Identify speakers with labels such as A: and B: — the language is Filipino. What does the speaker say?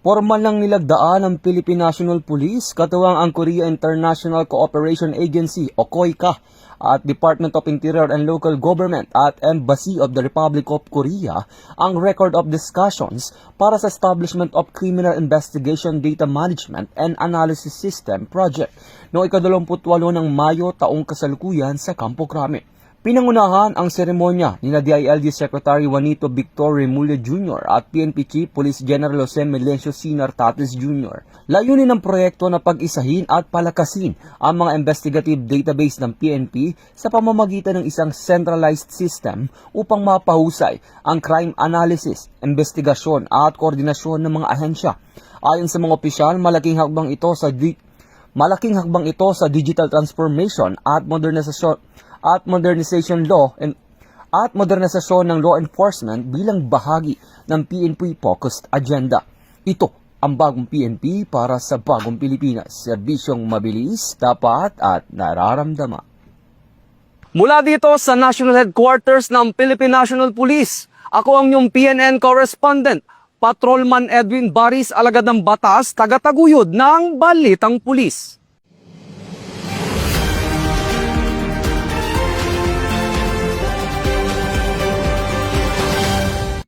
A: Formal nang nilagdaan ng Philippine National Police, katuwang ang Korea International Cooperation Agency o COICA at Department of Interior and Local Government at Embassy of the Republic of Korea ang record of discussions para sa establishment of Criminal Investigation Data Management and Analysis System Project noong ika-28 ng Mayo taong kasalukuyan sa Campo Crame. Pinangunahan ang seremonya ni DILG Secretary Juanito Victor Remulla Jr. at PNP Chief Police General Jose Melencio Sinar Tatis Jr. Layunin ng proyekto na pag-isahin at palakasin ang mga investigative database ng PNP sa pamamagitan ng isang centralized system upang mapahusay ang crime analysis, investigasyon at koordinasyon ng mga ahensya. Ayon sa mga opisyal, malaking hakbang ito sa digital transformation at modernization ng law enforcement bilang bahagi ng PNP focused agenda. Ito ang bagong PNP para sa bagong Pilipinas. Serbisyong mabilis, tapat at nararamdaman. Mula dito sa National Headquarters ng Philippine National Police, ako ang inyong PNN correspondent, Patrolman Edwin Baris, alagad ng batas, taga-taguyod ng Balitang Pulis.